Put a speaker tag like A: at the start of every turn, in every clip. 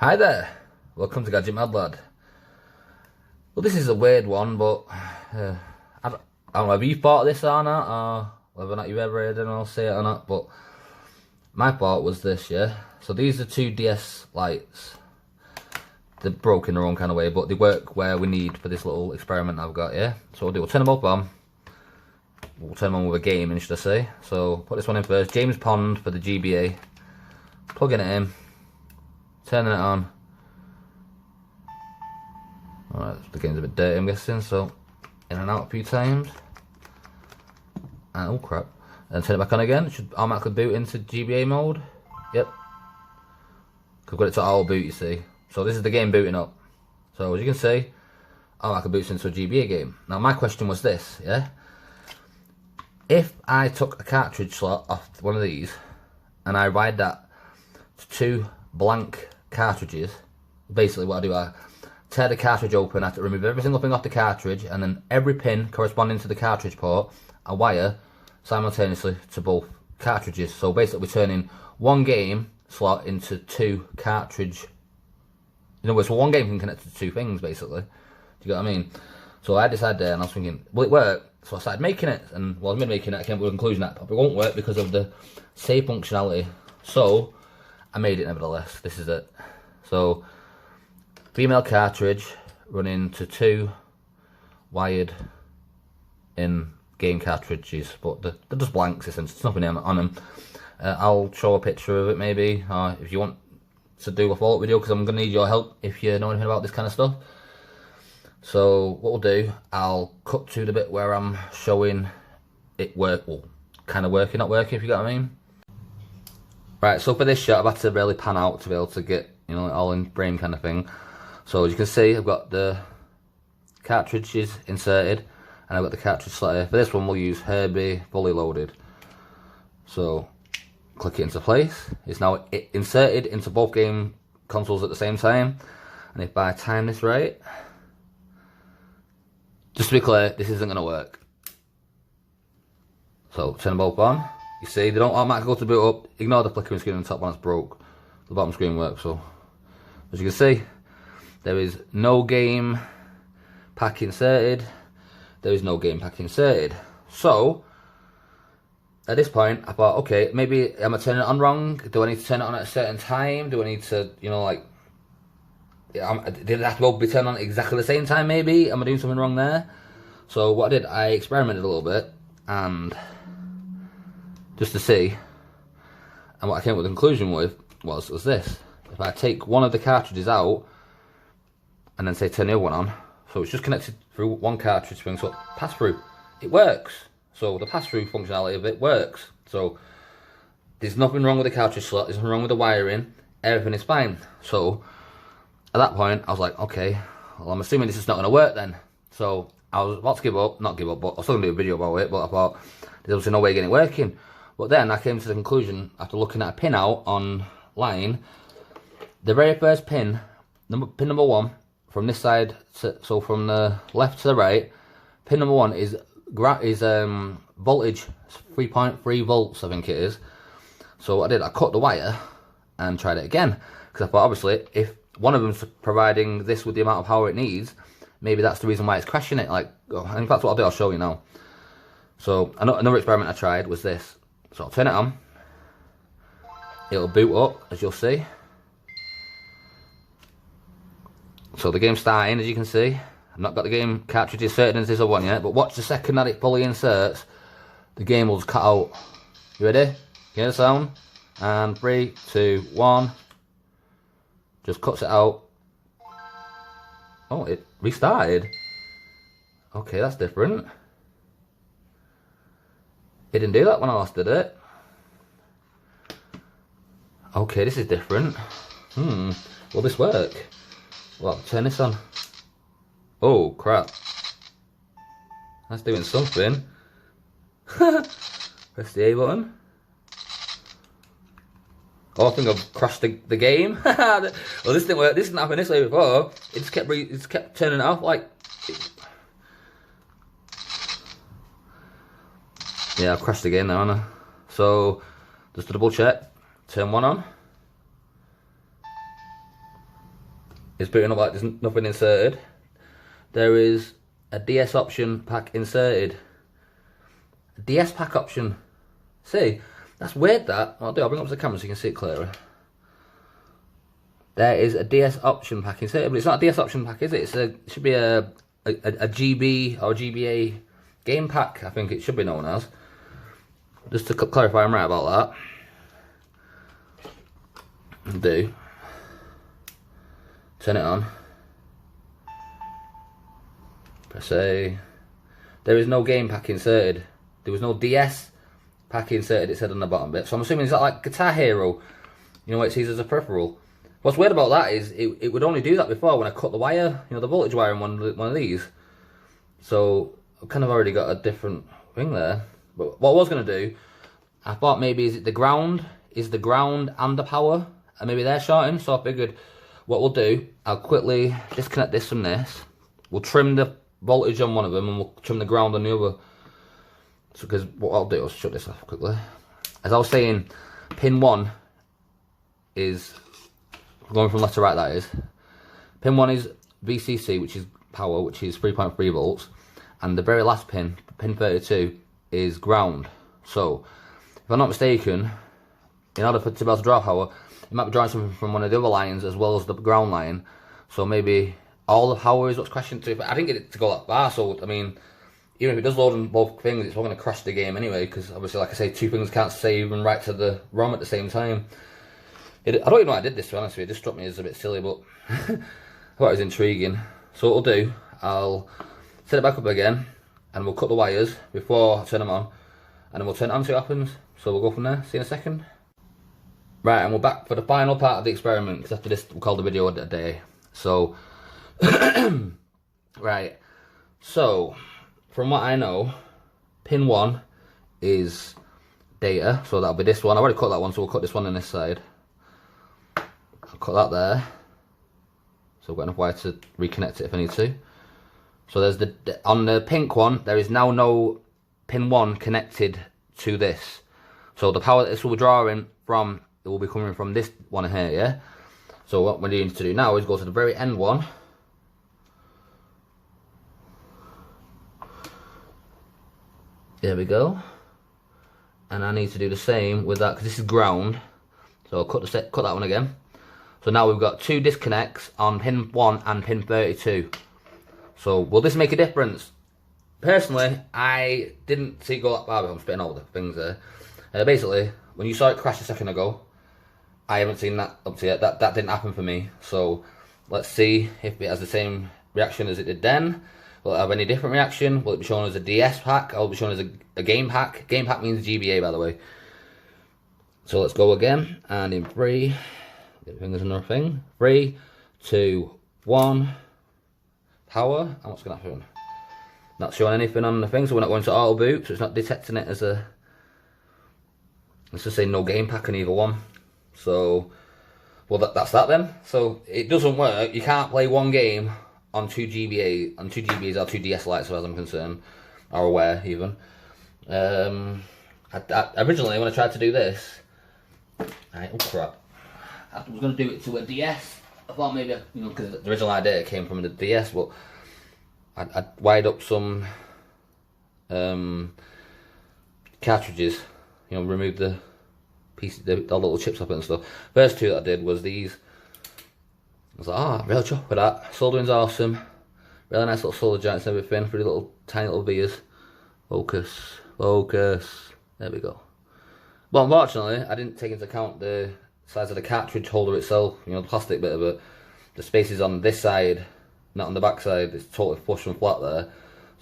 A: Hi there, welcome to Gadget Mad Lad. Well, this is a weird one, but I don't know if you thought of this or not, or whether or not you've ever heard anyone else say it or not, but my thought was this, yeah? So these are two DS lights. They're broken in their own kind of way, but they work where we need for this little experiment I've got, yeah? So we'll turn them both on. We'll turn them on with a game, should I say. So put this one in first, James Pond for the GBA. Plugging it in. Turning it on. Alright, the game's a bit dirty, I'm guessing, so in and out a few times. And oh crap. And turn it back on again. It should automatically boot into GBA mode. Yep. I've got it to auto boot, you see. So this is the game booting up. So as you can see, automatically boots into a GBA game. Now my question was this, yeah? If I took a cartridge slot off one of these and I wired that to two blank cartridges, basically what I do, I tear the cartridge open, I have to remove every single thing off the cartridge, and then every pin corresponding to the cartridge port I wire simultaneously to both cartridges. So basically we're turning one game slot into two cartridge, in other words, so one game can connect to two things basically. Do you get what I mean? So I decided there, and I was thinking, will it work? So I started making it, and while I was making it, I came to the conclusion that it probably won't work because of the save functionality. So I made it nevertheless. This is it. So female cartridge running to two wired in game cartridges, but they're just blanks essentially. There's nothing on them. I'll show a picture of it maybe, or if you want to do a follow-up video, because I'm going to need your help if you know anything about this kind of stuff. So what we'll do, I'll cut to the bit where I'm showing it work, well, kind of working, not working, if you get what I mean. Right, so for this shot, I've had to really pan out to be able to get, you know, all in frame kind of thing. So as you can see, I've got the cartridges inserted, and I've got the cartridge slot here. For this one, we'll use Herbie fully loaded. So click it into place. It's now inserted into both game consoles at the same time. And if I time this right, just to be clear, this isn't going to work. So turn them both on. You see, they don't automatically go to boot up. Ignore the flickering screen on the top one, it's broke. The bottom screen works. So as you can see, there is no game pack inserted. There is no game pack inserted. So at this point, I thought, okay, maybe am I turning it on wrong? Do I need to turn it on at a certain time? Do I need to, you know, like, did it have to both be turned on at exactly the same time maybe? Am I doing something wrong there? So what I did, I experimented a little bit, and just to see, and what I came up with the conclusion with was this. If I take one of the cartridges out, and then say turn the other one on, so it's just connected through one cartridge thing, so pass through, it works. So the pass through functionality of it works. So there's nothing wrong with the cartridge slot, there's nothing wrong with the wiring, everything is fine. So at that point, I was like, okay, well, I'm assuming this is not going to work then. So I was about to give up, not give up, but I was still going to do a video about it, but I thought, there's obviously no way of getting it working. But then I came to the conclusion, after looking at a pin out online, the very first pin number one, from this side, so from the left to the right, pin number one is voltage, 3.3 volts I think it is. So what I did, I cut the wire and tried it again, because I thought obviously if one of them's providing this with the amount of power it needs, maybe that's the reason why it's crashing it. Like, in fact, what I'll do, I'll show you now. So another experiment I tried was this. So I'll turn it on. It'll boot up, as you'll see. So the game's starting, as you can see. I've not got the game cartridge inserted into this other one yet, but watch the second that it fully inserts, the game will just cut out. You ready? Hear the sound? And 3, 2, 1. Just cuts it out. Oh, it restarted. Okay, that's different. It didn't do that when I last did it. Okay, this is different. Will this work? Well, I'll turn this on. Oh, crap. That's doing something. Press the A button. Oh, I think I've crashed the game. Well, this didn't work. This didn't happen this way before. It just kept turning it off like. Yeah, I've crashed again now, haven't I? So just to double check, turn one on. It's booting up like there's nothing inserted. There is a DS option pack inserted. A DS pack option. See, that's weird that. I'll bring it up to the camera so you can see it clearer. There is a DS option pack inserted, but it's not a DS option pack, is it? It should be a GB or GBA game pack, I think it should be known as. Just to clarify, I'm right about that. Do. Turn it on. Press A. There is no game pack inserted. There was no DS pack inserted, it said on the bottom bit. So I'm assuming it's like Guitar Hero. You know what it sees as a peripheral. What's weird about that is it would only do that before when I cut the wire, you know, the voltage wire in one of these. So I've kind of already got a different thing there. But what I was going to do, I thought maybe is the ground and the power, and maybe they're shorting. So I figured what we'll do, I'll quickly disconnect this from this. We'll trim the voltage on one of them and we'll trim the ground on the other. So because what I'll do, I'll shut this off quickly. As I was saying, pin 1 is going from left to right, that is. Pin 1 is VCC, which is power, which is 3.3 volts. And the very last pin, pin 32, is ground. So, if I'm not mistaken, in order to be able to draw power, it might be drawing something from one of the other lines as well as the ground line. So maybe all the power is what's crashing through. But I didn't get it to go that far, so I mean, even if it does load on both things, it's not going to crash the game anyway, because obviously, like I say, two things can't save and write to the ROM at the same time. I don't even know why I did this, to be honest with you. It just struck me as a bit silly, but I thought it was intriguing. So what I'll do, I'll set it back up again, and we'll cut the wires before I turn them on, and then we'll turn it on, see what happens. So we'll go from there, see you in a second. Right, and we're back for the final part of the experiment, because after this we'll call the video a day. So, right, so, from what I know, pin 1 is data, so that'll be this one. I already cut that one, so we'll cut this one on this side. I'll cut that there, so I've got enough wire to reconnect it if I need to. So there's on the pink one, there is now no pin 1 connected to this. So the power that this will be drawing from, it will be coming from this one here, yeah? So what we need to do now is go to the very end one. There we go. And I need to do the same with that, because this is ground. So I'll cut that one again. So now we've got 2 disconnects on pin 1 and pin 32. So will this make a difference? Personally, I didn't see it go that far. I'm spitting all the things there. Basically, when you saw it crash a second ago, I haven't seen that up to yet. That didn't happen for me. So let's see if it has the same reaction as it did then. Will it have any different reaction? Will it be shown as a DS pack? Or will it be shown as a game pack? Game pack means GBA, by the way. So let's go again. And in 3, get fingers another thing. 3, 2, 1. Power. And what's going to happen? Not showing anything on the thing, so we're not going to auto boot, so it's not detecting it as a, let's just say no game pack on either one. So, well that's that then. So it doesn't work. You can't play one game on 2 GBAs or 2 DS Lites, as far as I'm concerned, or aware even. Originally when I tried to do this, oh crap, I was going to do it to a DS. I thought maybe, you know, because the original idea came from the DS, but I wired up some cartridges, you know, removed the pieces, the little chips off it and stuff. First 2 that I did was these. I was like, real chuffed with that. Soldering's awesome. Really nice little solder joints and everything for the little tiny little vias. Focus, focus. There we go. But unfortunately, I didn't take into account the size of the cartridge holder itself, you know, the plastic bit of it. The spaces on this side, not on the back side, it's totally flush and flat there.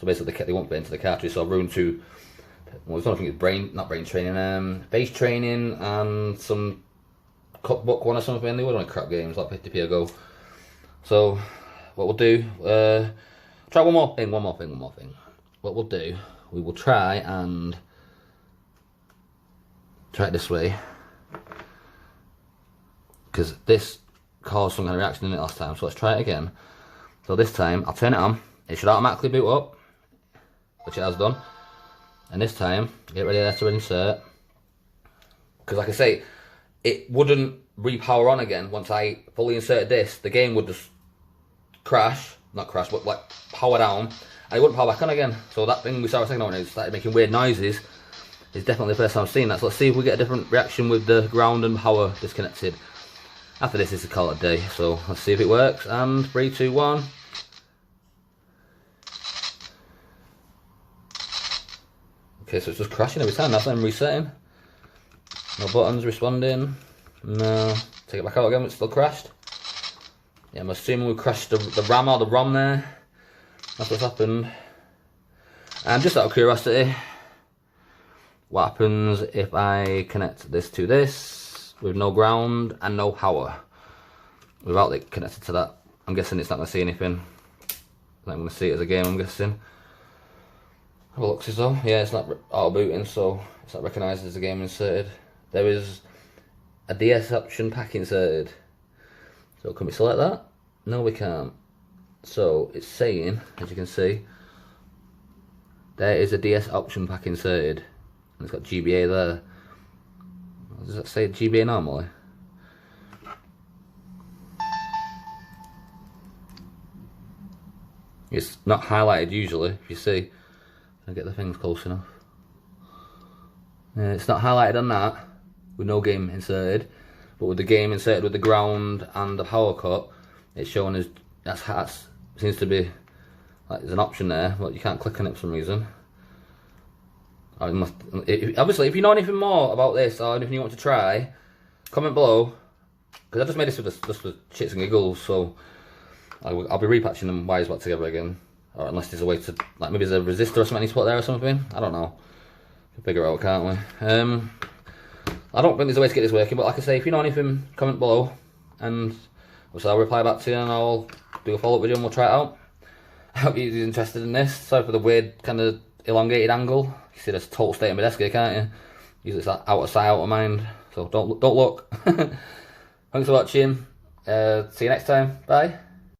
A: So basically they won't fit into the cartridge, so I've ruined 2, well, I don't think it's not brain training, face training and some cookbook one or something. They were only crap games, like 50p ago. So what we'll do, try one more thing. What we'll do, we will try and try it this way, because this caused some kind of reaction in it last time, so let's try it again. So this time, I'll turn it on, it should automatically boot up, which it has done, and this time, get ready there to insert, because like I say, it wouldn't repower on again once I fully inserted this. The game would just crash, not crash, but like power down, and it wouldn't power back on again. So that thing we saw a second ago when it started making weird noises is definitely the first time I've seen that. So let's see if we get a different reaction with the ground and power disconnected. After this is to call it a day, so let's see if it works. And 3, 2, 1. Okay, so it's just crashing every time. That's then resetting. No buttons responding. No. Take it back out again, it's still crashed. Yeah, I'm assuming we crashed the RAM or the ROM there. That's what's happened. And just out of curiosity, what happens if I connect this to this with no ground and no power? Without it connected to that, I'm guessing it's not going to see anything. I'm going to see it as a game, I'm guessing. Have a look, see so. Yeah, it's not auto booting, so it's not recognised as a game inserted. There is a DS option pack inserted. So can we select that? No, we can't. So it's saying, as you can see, there is a DS option pack inserted. And it's got GBA there. Does that say GBA normally? It's not highlighted usually, if you see. I'll get the things close enough. Yeah, it's not highlighted on that, with no game inserted. But with the game inserted with the ground and the power cut, it's showing as that's seems to be like there's an option there, but you can't click on it for some reason. Obviously, if you know anything more about this or anything you want to try, comment below. Because I just made this just for shits and giggles, so I'll be repatching them wires back together again. Or unless there's a way to, like maybe there's a resistor or something you put there or something. I don't know. We'll figure it out, can't we? I don't think there's a way to get this working, but like I say, if you know anything, comment below. And obviously I'll reply back to you and I'll do a follow-up video and we'll try it out. I hope you're interested in this. Sorry for the weird kind of elongated angle. You see this total state of my desk here, can't you? Usually it's like out of sight, out of mind. So don't look. Thanks for watching. See you next time. Bye.